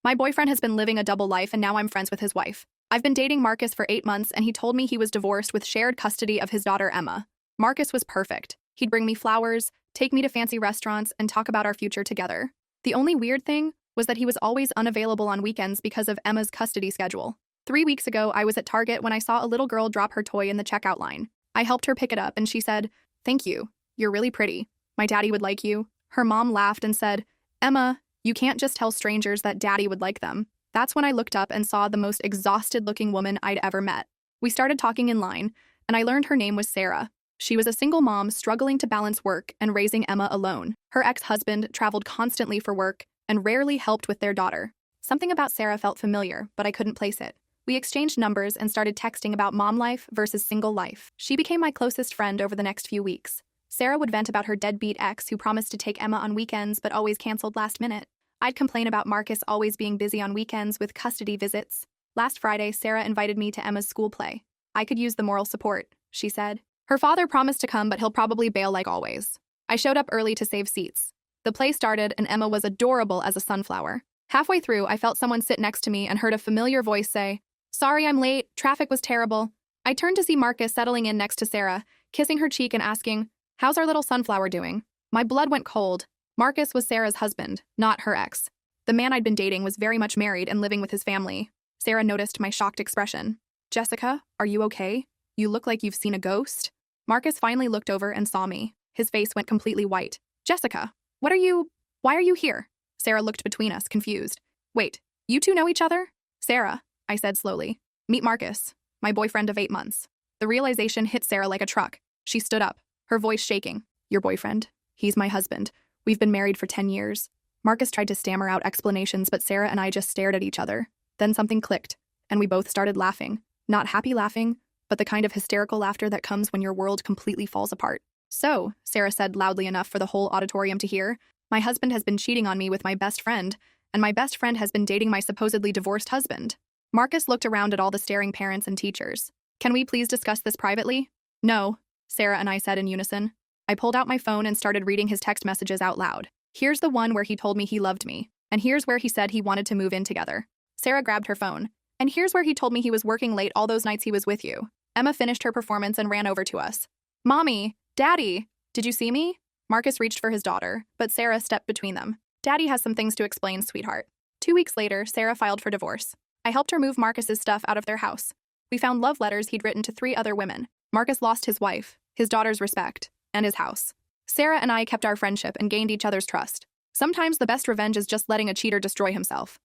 My boyfriend has been living a double life and now I'm friends with his wife. I've been dating Marcus for 8 months and he told me he was divorced with shared custody of his daughter Emma. Marcus was perfect. He'd bring me flowers, take me to fancy restaurants, and talk about our future together. The only weird thing was that he was always unavailable on weekends because of Emma's custody schedule. 3 weeks ago, I was at Target when I saw a little girl drop her toy in the checkout line. I helped her pick it up and she said, "Thank you. You're really pretty. My daddy would like you." Her mom laughed and said, "Emma, you can't just tell strangers that daddy would like them." That's when I looked up and saw the most exhausted-looking woman I'd ever met. We started talking in line, and I learned her name was Sarah. She was a single mom struggling to balance work and raising Emma alone. Her ex-husband traveled constantly for work and rarely helped with their daughter. Something about Sarah felt familiar, but I couldn't place it. We exchanged numbers and started texting about mom life versus single life. She became my closest friend over the next few weeks. Sarah would vent about her deadbeat ex who promised to take Emma on weekends but always canceled last minute. I'd complain about Marcus always being busy on weekends with custody visits. Last Friday, Sarah invited me to Emma's school play. "I could use the moral support," she said. Her father promised to come, but he'll probably bail like always. I showed up early to save seats. The play started, and Emma was adorable as a sunflower. Halfway through, I felt someone sit next to me and heard a familiar voice say, "Sorry I'm late, traffic was terrible." I turned to see Marcus settling in next to Sarah, kissing her cheek and asking, "How's our little sunflower doing?" My blood went cold. Marcus was Sarah's husband, not her ex. The man I'd been dating was very much married and living with his family. Sarah noticed my shocked expression. "Jessica, are you okay? You look like you've seen a ghost." Marcus finally looked over and saw me. His face went completely white. "Jessica, why are you here?" Sarah looked between us, confused. "Wait, you two know each other?" "Sarah," I said slowly. "Meet Marcus, my boyfriend of 8 months." The realization hit Sarah like a truck. She stood up, her voice shaking. "Your boyfriend? He's my husband. We've been married for 10 years. Marcus tried to stammer out explanations, but Sarah and I just stared at each other. Then something clicked, and we both started laughing. Not happy laughing, but the kind of hysterical laughter that comes when your world completely falls apart. "So," Sarah said loudly enough for the whole auditorium to hear, "my husband has been cheating on me with my best friend, and my best friend has been dating my supposedly divorced husband." Marcus looked around at all the staring parents and teachers. "Can we please discuss this privately?" "No," Sarah and I said in unison. I pulled out my phone and started reading his text messages out loud. Here's the one where he told me he loved me, and here's where he said he wanted to move in together. Sarah grabbed her phone. "And here's where he told me he was working late all those nights he was with you." Emma finished her performance and ran over to us. "Mommy, Daddy, did you see me?" Marcus reached for his daughter, but Sarah stepped between them. "Daddy has some things to explain, sweetheart." 2 weeks later, Sarah filed for divorce. I helped her move Marcus's stuff out of their house. We found love letters he'd written to 3 other women. Marcus lost his wife, his daughter's respect, and his house. Sarah and I kept our friendship and gained each other's trust. Sometimes the best revenge is just letting a cheater destroy himself.